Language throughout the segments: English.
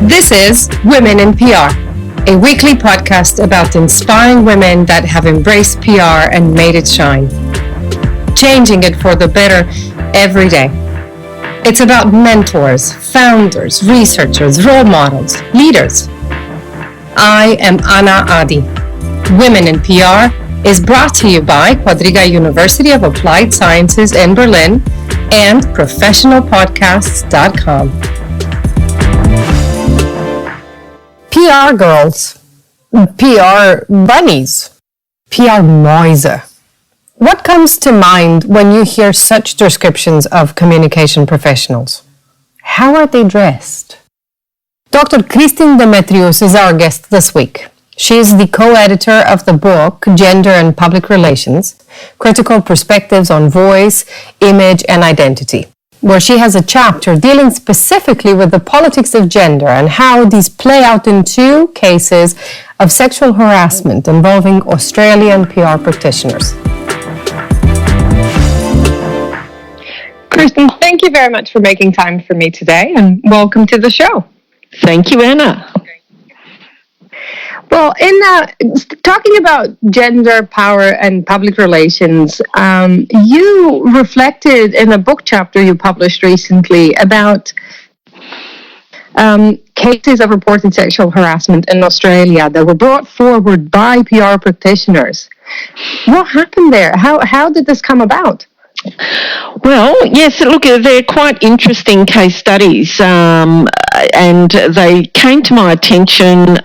This is Women in PR, a weekly podcast about inspiring women that have embraced PR and made it shine, changing it for the better every day. It's about mentors, founders, researchers, role models, leaders. I am Ana Adi. Women in PR is brought to you by Quadriga University of Applied Sciences in Berlin and professionalpodcasts.com. PR girls, PR bunnies, PR Mäuse. What comes to mind when you hear such descriptions of communication professionals? How are they dressed? Dr. Kristin Demetrios is our guest this week. She is the co-editor of the book Gender and Public Relations, Critical Perspectives on Voice, Image and Identity, where she has a chapter dealing specifically with the politics of gender and how these play out in two cases of sexual harassment involving Australian PR practitioners. Kristin, thank you very much for making time for me today and welcome to the show. Thank you, Anna. Well, in talking about gender, power, and public relations, you reflected in a book chapter you published recently about cases of reported sexual harassment in Australia that were brought forward by PR practitioners. What happened there? How did this come about? Well, yes, look, they're quite interesting case studies, and they came to my attention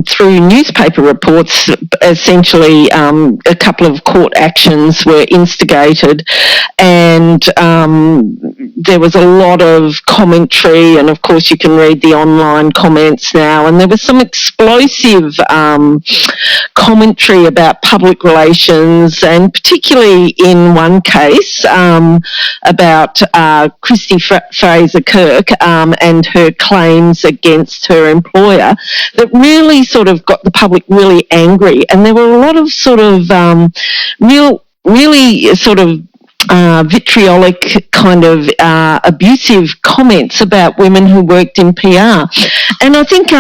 through newspaper reports. Essentially, a couple of court actions were instigated, and there was a lot of commentary, and of course you can read the online comments now, and there was some explosive commentary about public relations, and particularly in one case, about Christy Fraser Kirk and her claims against her employer that really sort of got the public really angry. And there were a lot of sort of really sort of vitriolic kind of abusive comments about women who worked in PR. And I think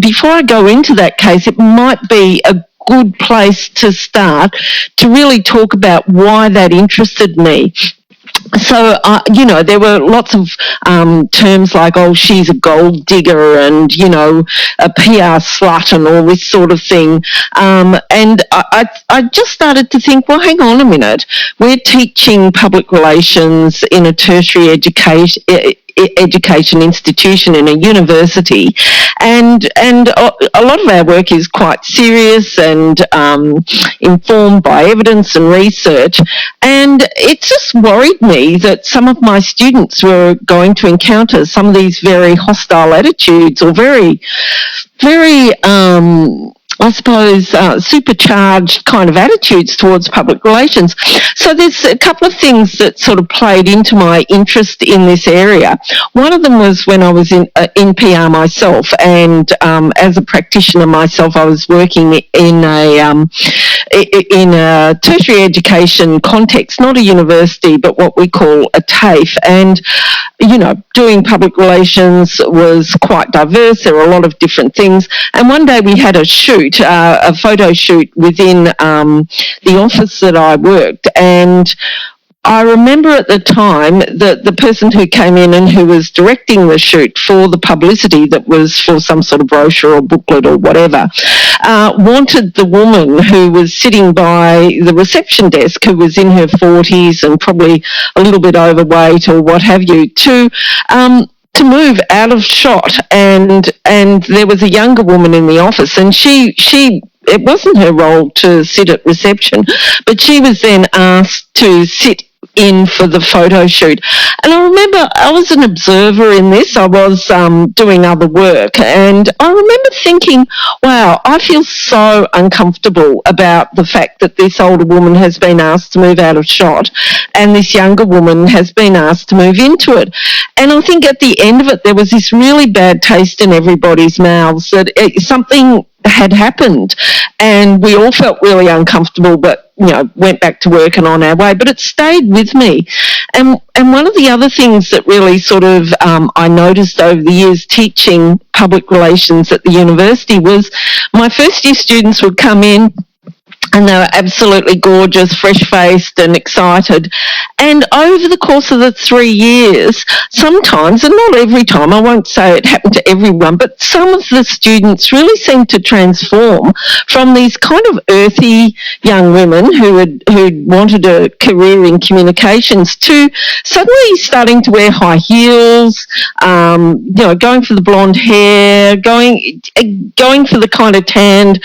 before I go into that case, it might be a good place to start to really talk about why that interested me. So, there were lots of terms like, oh, she's a gold digger and, a PR slut and all this sort of thing. And I just started to think, well, hang on a minute. We're teaching public relations in a tertiary education institution in a university, and a lot of our work is quite serious and informed by evidence and research, and it just worried me that some of my students were going to encounter some of these very hostile attitudes or very I suppose, supercharged kind of attitudes towards public relations. So there's a couple of things that sort of played into my interest in this area. One of them was when I was in PR myself, and as a practitioner myself, I was working in a tertiary education context, not a university, but what we call a TAFE. And, doing public relations was quite diverse. There were a lot of different things. And one day we had a shoot, a photo shoot within the office that I worked. And I remember at the time that the person who came in and who was directing the shoot for the publicity that was for some sort of brochure or booklet or whatever, wanted the woman who was sitting by the reception desk, who was in her 40s and probably a little bit overweight or what have you, to move out of shot, and there was a younger woman in the office, and she it wasn't her role to sit at reception, but she was then asked to sit in for the photo shoot. And I remember I was an observer in this. I was doing other work, and I remember thinking, wow, I feel so uncomfortable about the fact that this older woman has been asked to move out of shot and this younger woman has been asked to move into it. And I think at the end of it, there was this really bad taste in everybody's mouths that something had happened. And we all felt really uncomfortable, but, went back to work and on our way. But it stayed with me. And one of the other things that really sort of I noticed over the years teaching public relations at the university was my first year students would come in, and they were absolutely gorgeous, fresh-faced and excited. And over the course of the 3 years, sometimes, and not every time, I won't say it happened to everyone, but some of the students really seemed to transform from these kind of earthy young women who'd wanted a career in communications to suddenly starting to wear high heels, going for the blonde hair, going for the kind of tanned,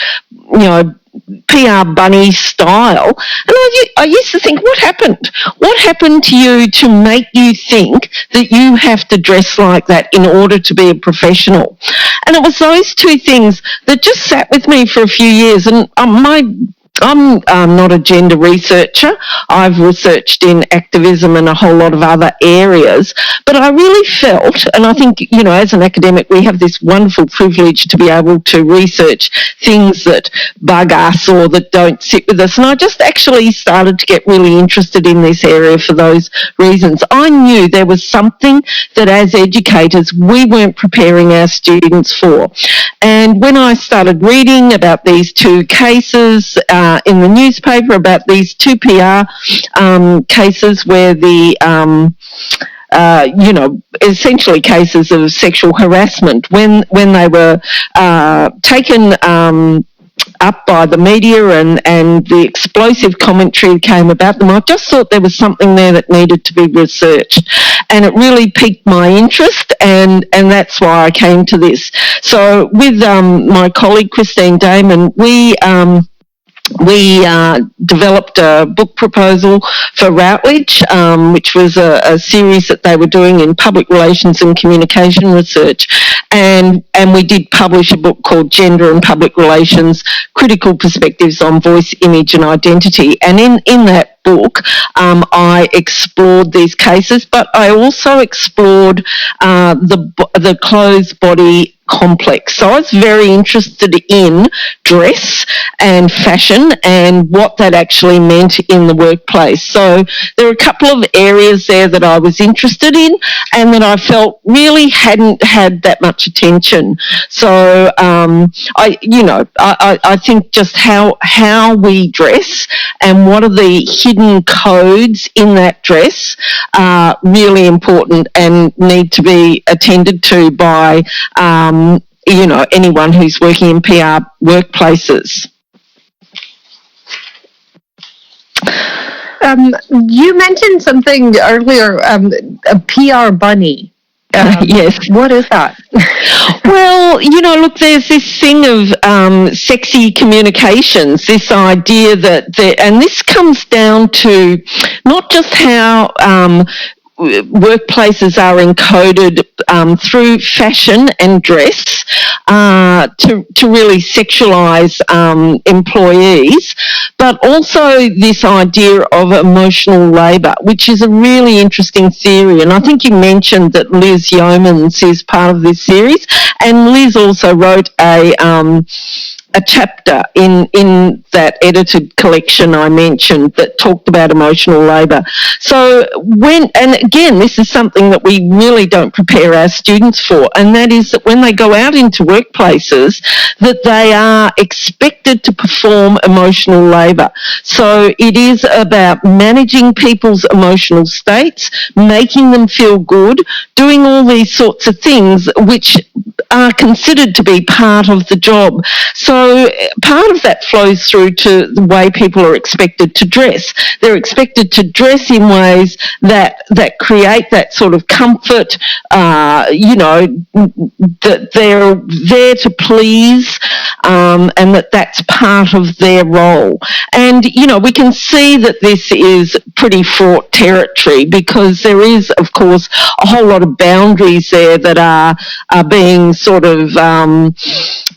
PR bunny style. And I used to think, what happened? What happened to you to make you think that you have to dress like that in order to be a professional? And it was those two things that just sat with me for a few years. And I'm not a gender researcher. I've researched in activism and a whole lot of other areas. But I really felt, and I think, as an academic, we have this wonderful privilege to be able to research things that bug us or that don't sit with us. And I just actually started to get really interested in this area for those reasons. I knew there was something that as educators we weren't preparing our students for. And when I started reading about these two cases in the newspaper, about these two PR cases where the essentially cases of sexual harassment, when they were taken up by the media and the explosive commentary came about them, I just thought there was something there that needed to be researched. And it really piqued my interest, and that's why I came to this. So with my colleague Christine Damon, we developed a book proposal for Routledge, which was a series that they were doing in public relations and communication research. And we did publish a book called Gender and Public Relations, Critical Perspectives on Voice, Image and Identity. And in that book, I explored these cases, but I also explored the closed body complex. So I was very interested in dress and fashion and what that actually meant in the workplace. So there are a couple of areas there that I was interested in and that I felt really hadn't had that much attention. So I think just how we dress and what are the hidden codes in that dress are really important and need to be attended to by anyone who's working in PR workplaces. You mentioned something earlier, a PR bunny. Yes. What is that? Well, look, there's this thing of sexy communications, this idea and this comes down to not just how workplaces are encoded through fashion and dress to really sexualize employees, but also this idea of emotional labour, which is a really interesting theory. And I think you mentioned that Liz Yeomans is part of this series, and Liz also wrote a chapter in that edited collection I mentioned that talked about emotional labour. So and again, this is something that we really don't prepare our students for, and that is that when they go out into workplaces, that they are expected to perform emotional labour. So it is about managing people's emotional states, making them feel good, doing all these sorts of things which are considered to be part of the job. So part of that flows through to the way people are expected to dress. They're expected to dress in ways that create that sort of comfort, that they're there to please, and that's part of their role. And, we can see that this is pretty fraught territory because there is, of course, a whole lot of boundaries there that are being sort of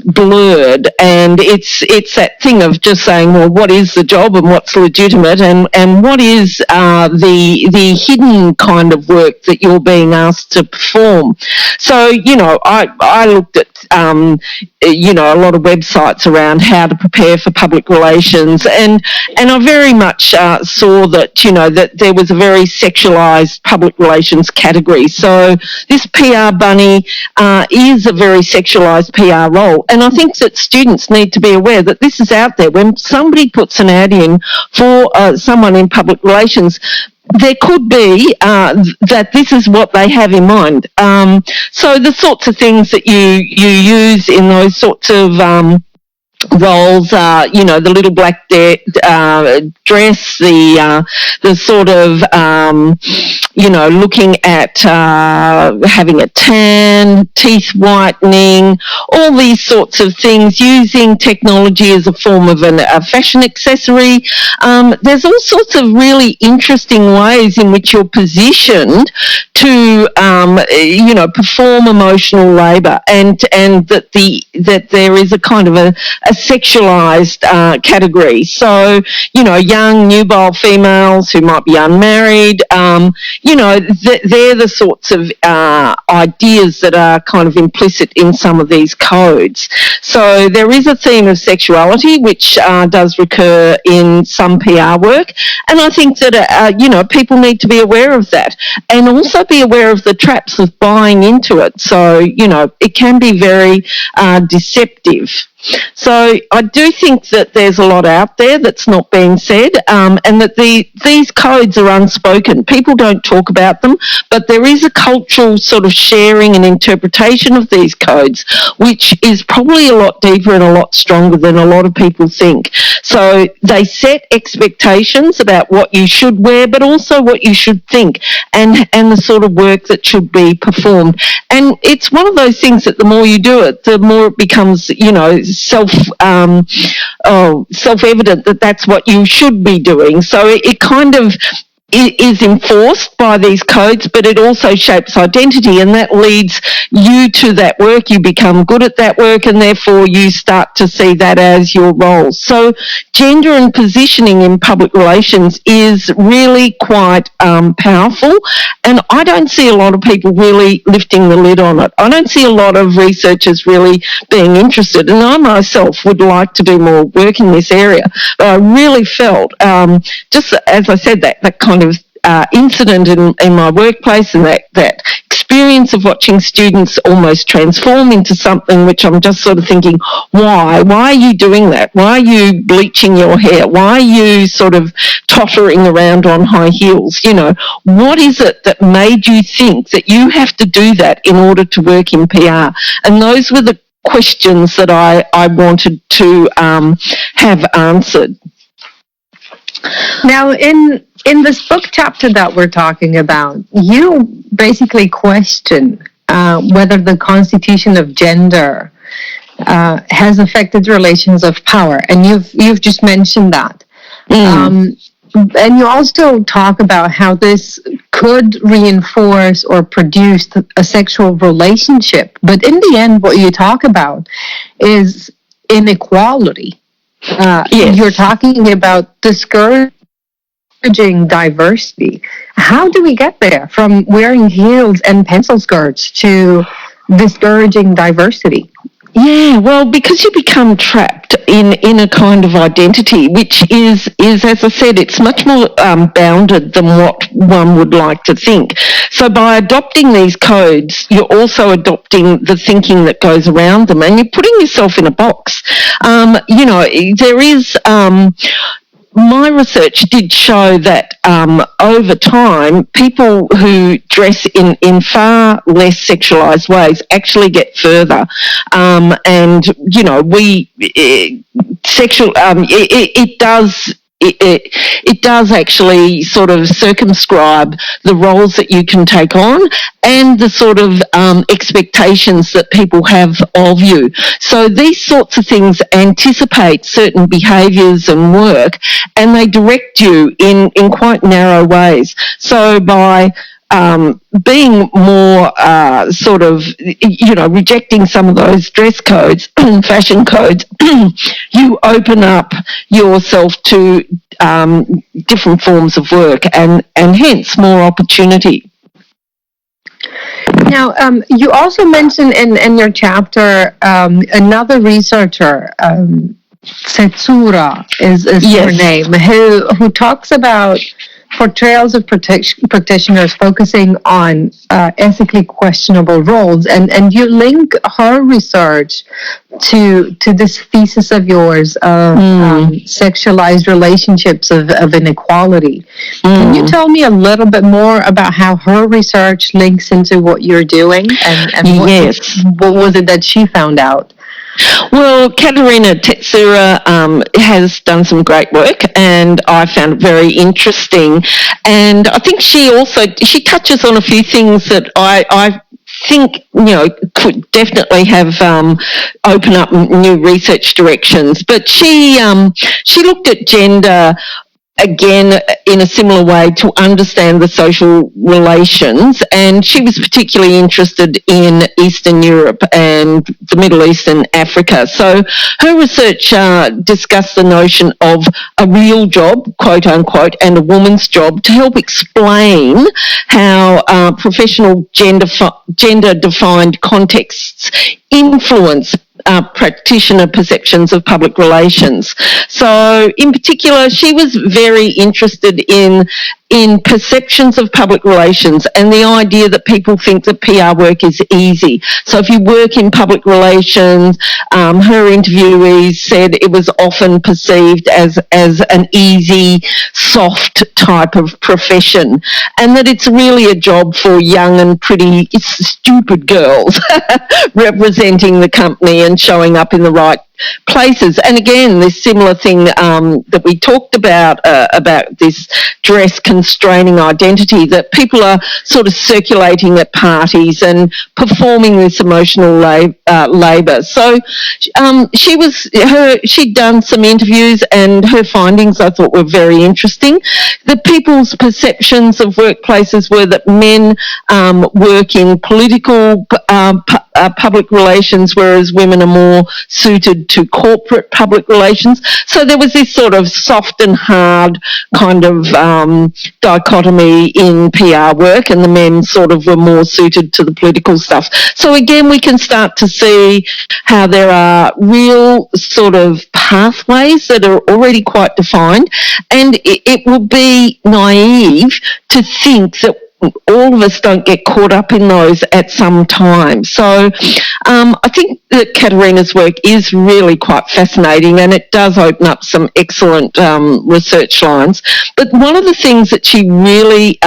blurred, and it's that thing of just saying, well, what is the job and what's legitimate, and what is the hidden kind of work that you're being asked to perform. So, I looked at a lot of websites around how to prepare for public relations, and I very much saw that that there was a very sexualized public relations category. So this PR bunny is a very sexualized PR role, and I think that students need to be aware that this is out there. When somebody puts an ad in for someone in public relations, there could be that this is what they have in mind. So the sorts of things that you use in those sorts of roles are, the little black dress, the sort of, looking at having a tan, teeth whitening, all these sorts of things, using technology as a form of a fashion accessory. There's all sorts of really interesting ways in which you're positioned to, perform emotional labour, and that there is a kind of a sexualized category. So, young, nubile females who might be unmarried, they're the sorts of ideas that are kind of implicit in some of these codes. So there is a theme of sexuality which does recur in some PR work, and I think that, people need to be aware of that, and also be aware of the traps of buying into it. So, it can be very deceptive. So I do think that there's a lot out there that's not being said, and that these codes are unspoken. People don't talk about them, but there is a cultural sort of sharing and interpretation of these codes, which is probably a lot deeper and a lot stronger than a lot of people think. So they set expectations about what you should wear, but also what you should think, and the sort of work that should be performed. And it's one of those things that the more you do it, the more it becomes, self-evident that that's what you should be doing. So it kind of is enforced by these codes, but it also shapes identity, and that leads you to that work. You become good at that work, and therefore you start to see that as your role. So gender and positioning in public relations is really quite powerful, and I don't see a lot of people really lifting the lid on it. I don't see a lot of researchers really being interested, and I myself would like to do more work in this area. But I really felt, just as I said, that kind of incident in my workplace, and that experience of watching students almost transform into something which I'm just sort of thinking, why are you doing that? Why are you bleaching your hair? Why are you sort of tottering around on high heels? What is it that made you think that you have to do that in order to work in PR? And those were the questions that I wanted to have answered. Now, in this book chapter that we're talking about, you basically question whether the constitution of gender has affected relations of power, and you've just mentioned that. And you also talk about how this could reinforce or produce a sexual relationship, but in the end, what you talk about is inequality. Yes. You're talking about discouraging diversity. How do we get there from wearing heels and pencil skirts to discouraging diversity? Yeah, well, because you become trapped in a kind of identity, which is as I said, it's much more bounded than what one would like to think. So by adopting these codes, you're also adopting the thinking that goes around them, and you're putting yourself in a box. There is... my research did show that over time, people who dress in far less sexualised ways actually get further. It does actually sort of circumscribe the roles that you can take on and the sort of expectations that people have of you. So these sorts of things anticipate certain behaviours and work, and they direct you in quite narrow ways. So by being more sort of, rejecting some of those dress codes, fashion codes, you open up yourself to different forms of work and hence more opportunity. Now, you also mentioned in your chapter another researcher, Setsura is her name, who talks about portrayals of practitioners focusing on ethically questionable roles, and you link her research to this thesis of yours of sexualized relationships of inequality. Can you tell me a little bit more about how her research links into what you're doing, and what was it that she found out? Well, Katerina Tetsura has done some great work, and I found it very interesting. And I think she touches on a few things that I think could definitely have open up new research directions. But she looked at gender again in a similar way to understand the social relations, and she was particularly interested in Eastern Europe and the Middle East and Africa. So her research discussed the notion of a real job, quote unquote, and a woman's job to help explain how professional gender-defined contexts influence practitioner perceptions of public relations. So in particular, she was very interested in perceptions of public relations and the idea that people think that PR work is easy. So if you work in public relations, her interviewees said it was often perceived as an easy, soft type of profession, and that it's really a job for young and pretty stupid girls representing the company and showing up in the right places. And again, this similar thing that we talked about this dress constraining identity, that people are sort of circulating at parties and performing this emotional labour. So she'd done some interviews, and her findings I thought were very interesting. The people's perceptions of workplaces were that men work in political public relations, whereas women are more suited to corporate public relations. So there was this sort of soft and hard kind of dichotomy in PR work, and the men sort of were more suited to the political stuff. So again, we can start to see how there are real sort of pathways that are already quite defined, and it would be naive to think that all of us don't get caught up in those at some time. So I think that Katerina's work is really quite fascinating, and it does open up some excellent research lines. But one of the things that she really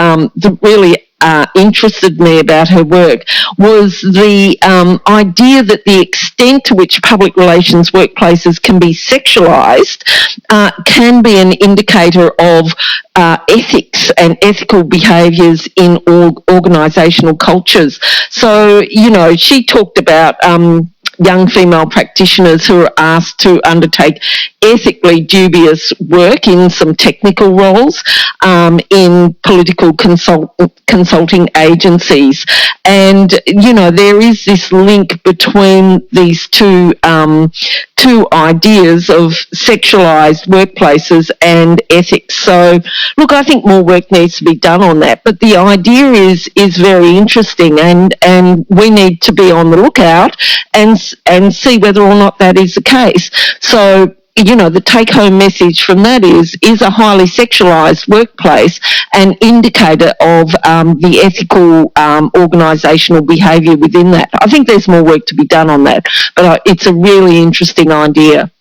interested me about her work was the idea that the extent to which public relations workplaces can be sexualized can be an indicator of ethics and ethical behaviours in organisational cultures. So, she talked about young female practitioners who are asked to undertake ethically dubious work in some technical roles in political consulting agencies. And, there is this link between these two ideas of sexualised workplaces and ethics. So, look, I think more work needs to be done on that. But the idea is very interesting, and we need to be on the lookout and see whether or not that is the case. So, the take-home message from that is a highly sexualised workplace an indicator of the ethical organisational behaviour within that? I think there's more work to be done on that, but it's a really interesting idea.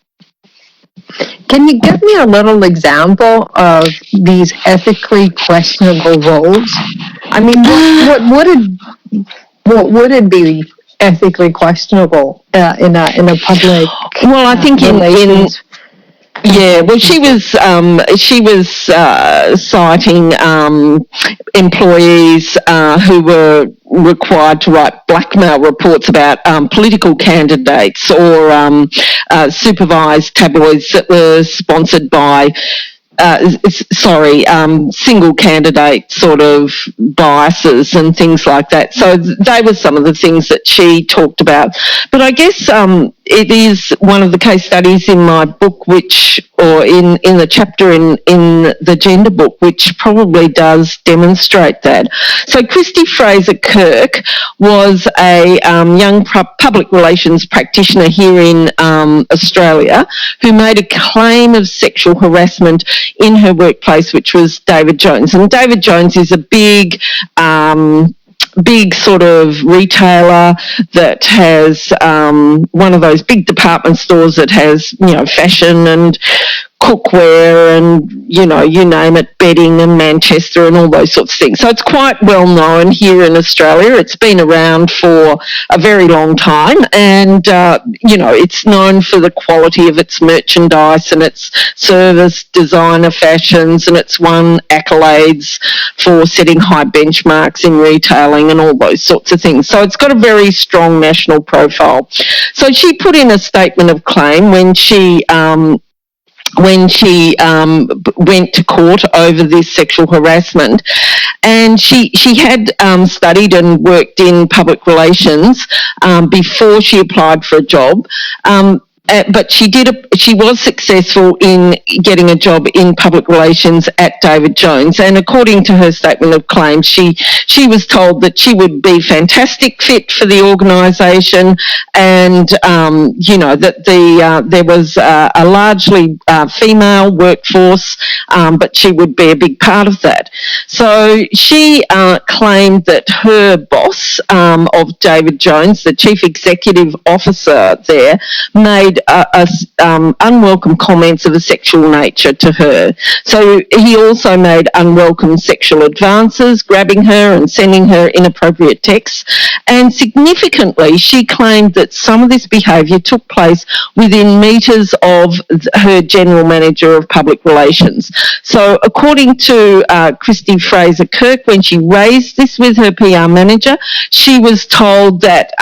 Can you give me a little example of these ethically questionable roles? I mean, what would it be ethically questionable in a public? Well, I think she was citing employees who were required to write blackmail reports about political candidates, or supervised tabloids that were sponsored by single candidate sort of biases and things like that. So they were some of the things that she talked about. But I guess it is one of the case studies in my book, or in the chapter in the gender book, which probably does demonstrate that. So Christy Fraser Kirk was a young public relations practitioner here in Australia who made a claim of sexual harassment in her workplace, which was David Jones. And David Jones is a big sort of retailer that has one of those big department stores that has, fashion and cookware and, you name it, bedding and Manchester and all those sorts of things. So it's quite well known here in Australia. It's been around for a very long time, and, it's known for the quality of its merchandise and its service, designer fashions, and it's won accolades for setting high benchmarks in retailing and all those sorts of things. So it's got a very strong national profile. So she put in a statement of claim when she went to court over this sexual harassment, and she had studied and worked in public relations before she applied for a job. But she was successful in getting a job in public relations at David Jones, and according to her statement of claim, she was told that she would be fantastic fit for the organisation, and that there was a largely female workforce, but she would be a big part of that. So she claimed that her boss of David Jones, the chief executive officer there, made unwelcome comments of a sexual nature to her. So he also made unwelcome sexual advances, grabbing her and sending her inappropriate texts. And significantly, she claimed that some of this behaviour took place within metres of her general manager of public relations. So according to Christy Fraser Kirk, when she raised this with her PR manager, she was told that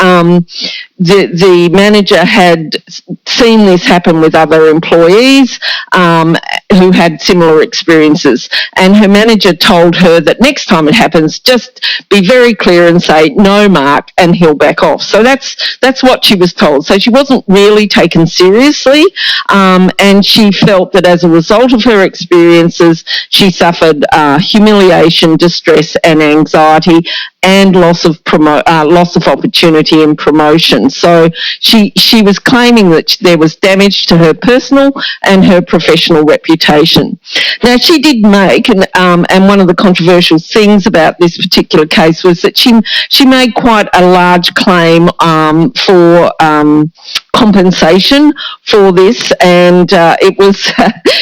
the manager had seen this happen with other employees who had similar experiences, and her manager told her that next time it happens, just be very clear and say no, Mark, and he'll back off. So that's what she was told. So she wasn't really taken seriously, and she felt that as a result of her experiences, she suffered humiliation, distress, and anxiety, and loss of opportunity and promotion. So she was claiming that there was damage to her personal and her professional reputation. Now, she did make, and one of the controversial things about this particular case was that she made quite a large claim for compensation for this, and it was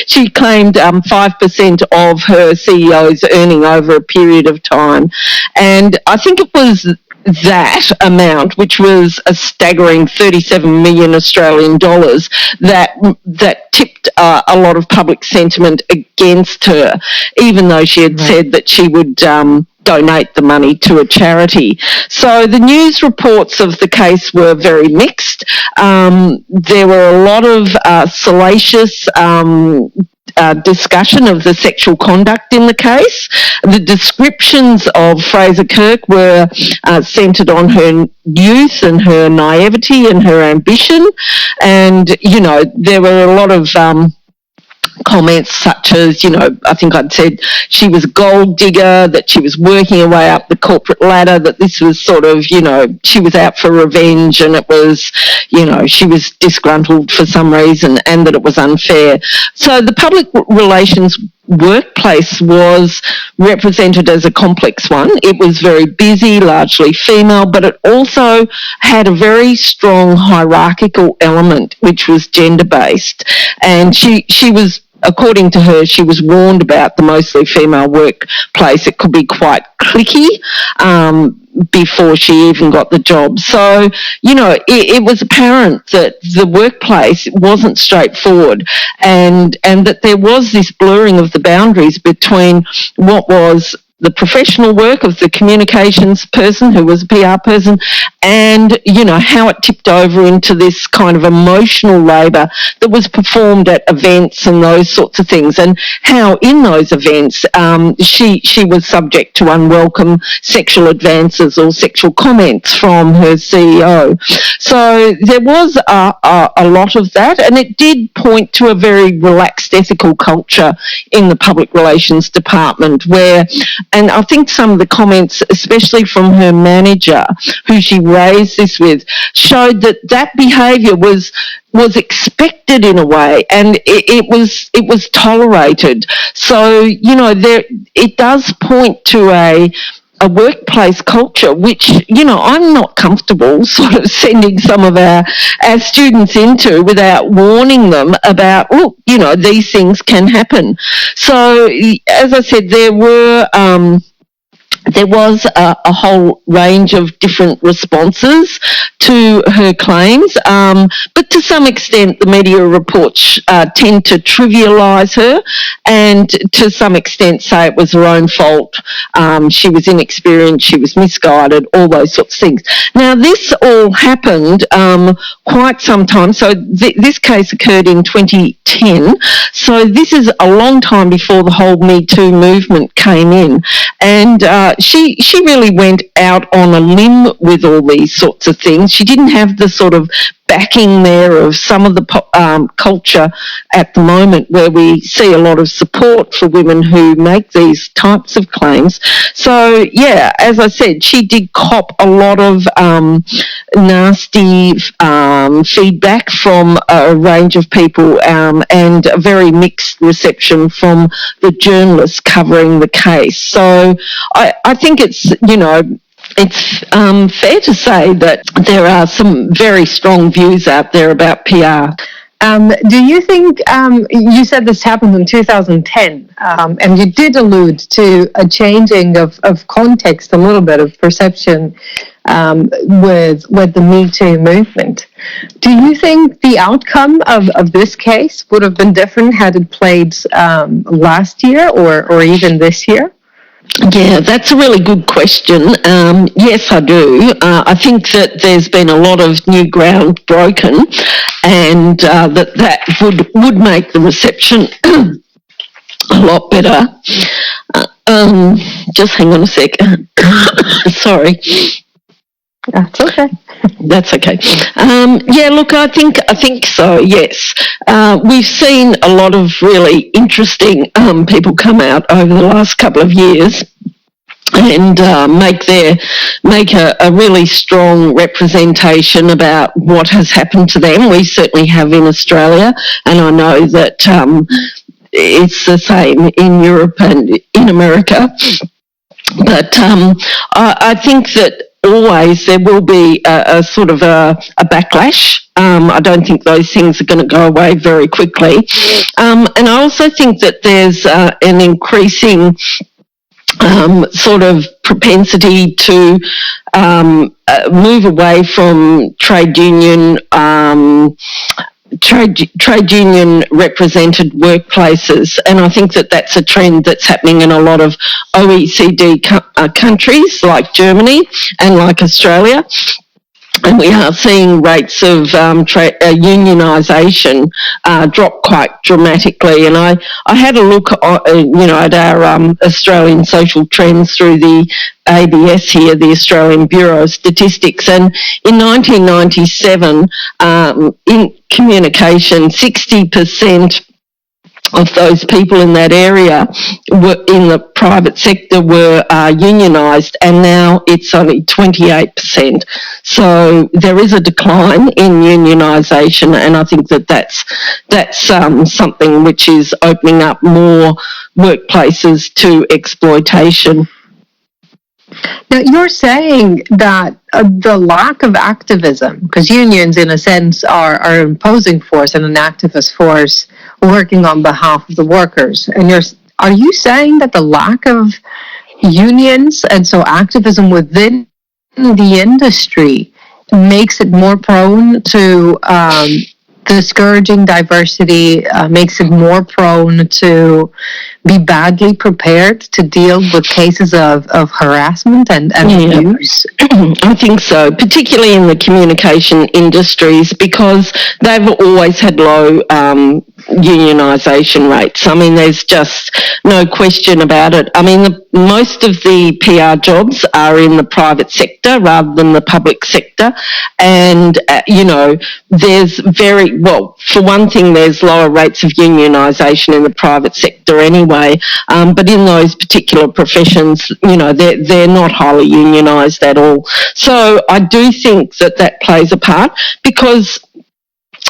she claimed 5% of her CEO's earning over a period of time, and I think it was that amount, which was a staggering 37 million Australian dollars, that tipped a lot of public sentiment against her, even though she had said that she would donate the money to a charity. So the news reports of the case were very mixed. There were a lot of salacious discussion of the sexual conduct in the case. The descriptions of Fraser Kirk were centred on her youth and her naivety and her ambition, and there were a lot of comments such as, I think I'd said she was a gold digger, that she was working her way up the corporate ladder, that this was sort of, she was out for revenge, and it was, she was disgruntled for some reason, and that it was unfair. So the public relations workplace was represented as a complex one. It was very busy, largely female, but it also had a very strong hierarchical element, which was gender-based. And she was, according to her, she was warned about the mostly female workplace. It could be quite cliquey before she even got the job. So, it was apparent that the workplace wasn't straightforward, and that there was this blurring of the boundaries between what was the professional work of the communications person who was a PR person, and, you know, how it tipped over into this kind of emotional labour that was performed at events and those sorts of things, and how in those events she was subject to unwelcome sexual advances or sexual comments from her CEO. So there was a lot of that, and it did point to a very relaxed ethical culture in the public relations department where, and I think some of the comments, especially from her manager, who she raised this with, showed that behaviour was expected in a way, and it was tolerated. So, you know, it does point to a workplace culture which, you know, I'm not comfortable sort of sending some of our students into without warning them about, look, you know, these things can happen. So, as I said, there was a whole range of different responses to her claims, but to some extent the media reports tend to trivialise her and to some extent say it was her own fault, she was inexperienced, she was misguided, all those sorts of things. Now, this all happened quite some time, so this case occurred in 2010, so this is a long time before the whole Me Too movement came in, and she really went out on a limb with all these sorts of things. She didn't have the sort of backing there of some of the culture at the moment where we see a lot of support for women who make these types of claims. So, yeah, as I said, she did cop a lot of nasty feedback from a range of people and a very mixed reception from the journalists covering the case. So I think it's, you know, it's fair to say that there are some very strong views out there about PR. Do you think, you said this happened in 2010, and you did allude to a changing of context, a little bit of perception with the Me Too movement. Do you think the outcome of this case would have been different had it played last year or even this year? Yeah, that's a really good question. Yes, I do. I think that there's been a lot of new ground broken, and that would make the reception a lot better. Just hang on a sec. Sorry. That's okay. That's okay. Yeah, look, I think so, yes. We've seen a lot of really interesting people come out over the last couple of years and make a really strong representation about what has happened to them. We certainly have in Australia, and I know that it's the same in Europe and in America. But I think that always there will be a sort of a backlash. I don't think those things are going to go away very quickly. And I also think that there's an increasing sort of propensity to move away from trade union represented workplaces, and I think that that's a trend that's happening in a lot of OECD countries like Germany and like Australia. And we are seeing rates of unionisation drop quite dramatically. And I had a look, at our Australian social trends through the ABS here, the Australian Bureau of Statistics. And in 1997, in communication, 60% of those people in that area were in the private sector were unionised, and now it's only 28%. So there is a decline in unionisation, and I think that's something which is opening up more workplaces to exploitation. Now, you're saying that the lack of activism, because unions in a sense are an imposing force and an activist force working on behalf of the workers, and are you saying that the lack of unions and so activism within the industry makes it more prone to discouraging diversity makes it more prone to be badly prepared to deal with cases of harassment and abuse? I think so, particularly in the communication industries, because they've always had low unionisation rates. I mean, there's just no question about it. I mean, most of the PR jobs are in the private sector rather than the public sector. And, there's for one thing, there's lower rates of unionisation in the private sector anyway. But in those particular professions, they're not highly unionised at all. So I do think that plays a part, because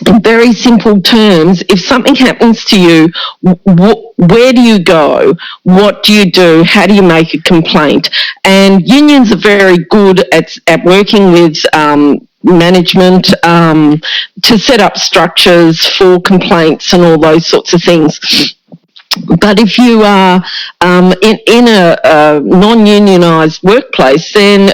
in very simple terms, if something happens to you, where do you go? What do you do? How do you make a complaint? And unions are very good at working with management to set up structures for complaints and all those sorts of things. But if you are in a non-unionised workplace, then,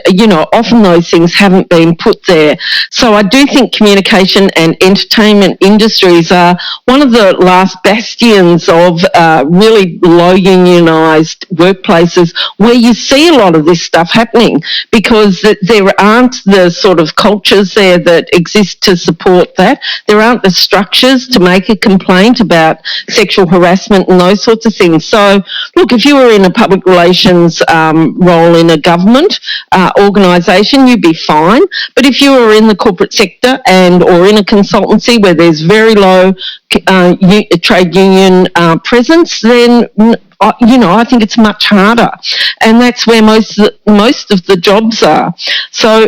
often those things haven't been put there. So I do think communication and entertainment industries are one of the last bastions of really low unionised workplaces where you see a lot of this stuff happening, because there aren't the sort of cultures there that exist to support that. There aren't the structures to make a complaint about sexual harassment and those sorts of things. So, look, if you were in a public relations role in a government organisation, you'd be fine. But if you were in the corporate sector or in a consultancy where there's very low trade union presence, then I think it's much harder, and that's where most of the jobs are. So,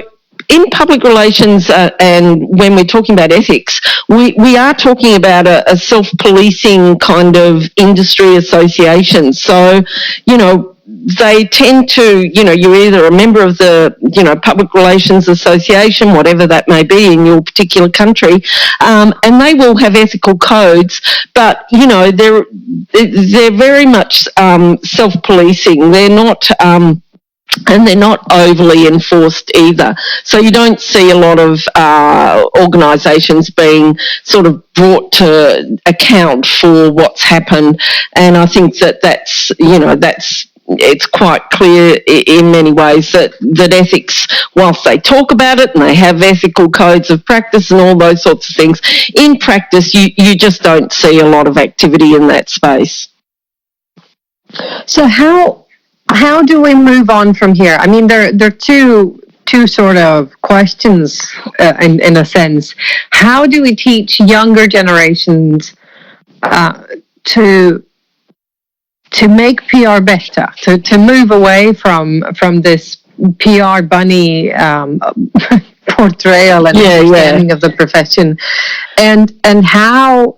in public relations and when we're talking about ethics, we are talking about a self-policing kind of industry association. So, they tend to, you're either a member of the, public relations association, whatever that may be in your particular country, and they will have ethical codes, but, they're very much self-policing. They're not... and they're not overly enforced either. So you don't see a lot of organisations being sort of brought to account for what's happened. And I think that's it's quite clear in many ways that ethics, whilst they talk about it and they have ethical codes of practice and all those sorts of things, in practice you just don't see a lot of activity in that space. So how do we move on from here? I mean, there are two sort of questions in a sense. How do we teach younger generations to make PR better, to move away from this PR bunny portrayal and understanding of the profession, and how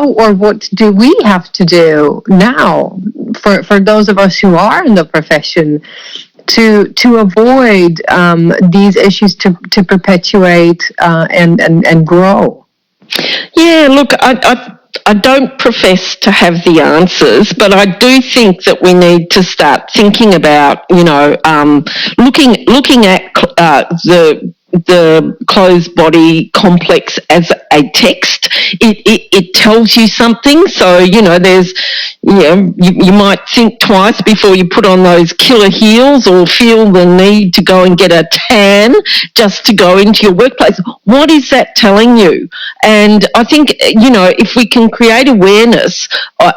or what do we have to do now for those of us who are in the profession to avoid these issues to perpetuate and grow? Yeah, look, I don't profess to have the answers, but I do think that we need to start thinking about, looking at the closed body complex as a text. It tells you something. So, there's, you might think twice before you put on those killer heels or feel the need to go and get a tan just to go into your workplace. What is that telling you? And I think, if we can create awareness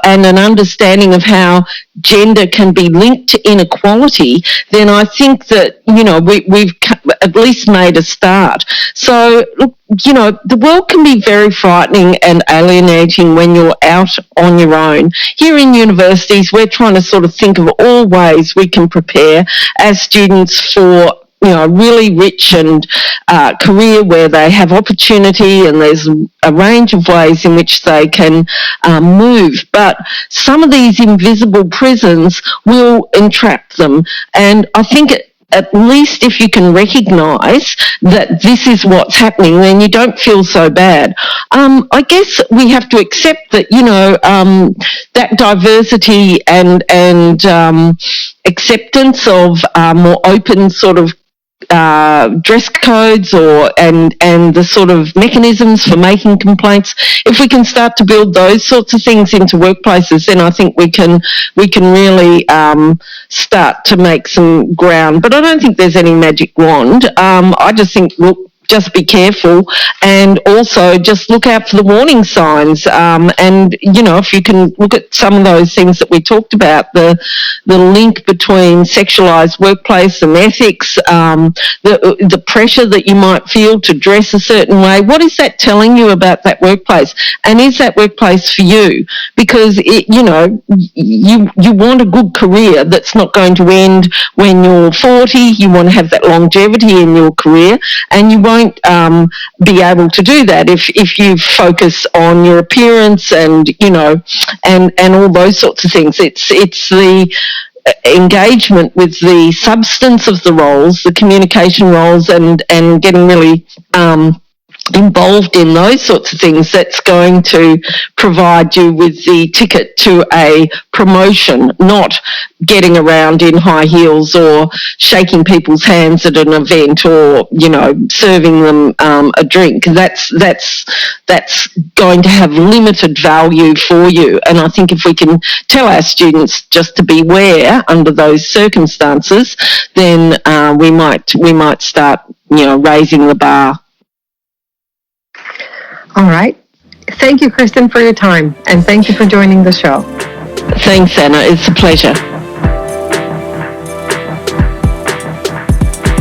and an understanding of how gender can be linked to inequality, then I think that, we've at least made a start. So, look, the world can be very frightening and alienating when you're out on your own. Here in universities, we're trying to sort of think of all ways we can prepare as students for a really rich and career where they have opportunity, and there's a range of ways in which they can move. But some of these invisible prisons will entrap them. And I think at least if you can recognise that this is what's happening, then you don't feel so bad. I guess we have to accept that, that diversity and acceptance of more open sort of dress codes and the sort of mechanisms for making complaints, if we can start to build those sorts of things into workplaces, then I think we can really start to make some ground. But I don't think there's any magic wand. I just think, look, just be careful, and also just look out for the warning signs. And, you know, if you can look at some of those things that we talked about, the link between sexualized workplace and ethics, the pressure that you might feel to dress a certain way, what is that telling you about that workplace? And is that workplace for you? Because, you know, you want a good career that's not going to end when you're 40. You want to have that longevity in your career, and you won't be able to do that if you focus on your appearance and, you know, and all those sorts of things. It's the engagement with the substance of the roles, the communication roles, and getting really involved in those sorts of things that's going to provide you with the ticket to a promotion, not getting around in high heels or shaking people's hands at an event or, you know, serving them a drink. That's going to have limited value for you. And I think if we can tell our students just to beware under those circumstances, then we might start, you know, raising the bar. All right. Thank you, Kristin, for your time, and thank you for joining the show. Thanks, Anna. It's a pleasure.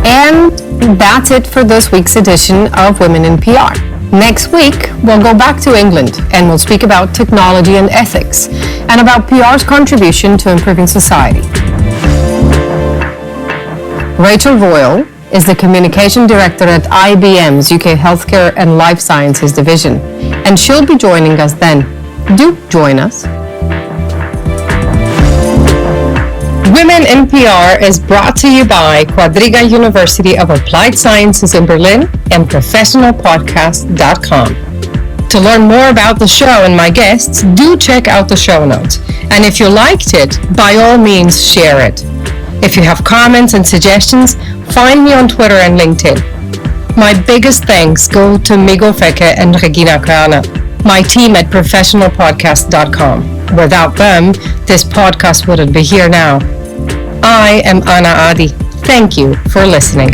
And that's it for this week's edition of Women in PR. Next week, we'll go back to England and we'll speak about technology and ethics and about PR's contribution to improving society. Rachel Royal is the Communication Director at IBM's UK Healthcare and Life Sciences Division, and she'll be joining us then. Do join us. Women in PR is brought to you by Quadriga University of Applied Sciences in Berlin and professionalpodcast.com. To learn more about the show and my guests, do check out the show notes. And if you liked it, by all means, share it. If you have comments and suggestions, find me on Twitter and LinkedIn. My biggest thanks go to Migo Feke and Regina Krana, my team at professionalpodcast.com. Without them, this podcast wouldn't be here now. I am Anna Adi. Thank you for listening.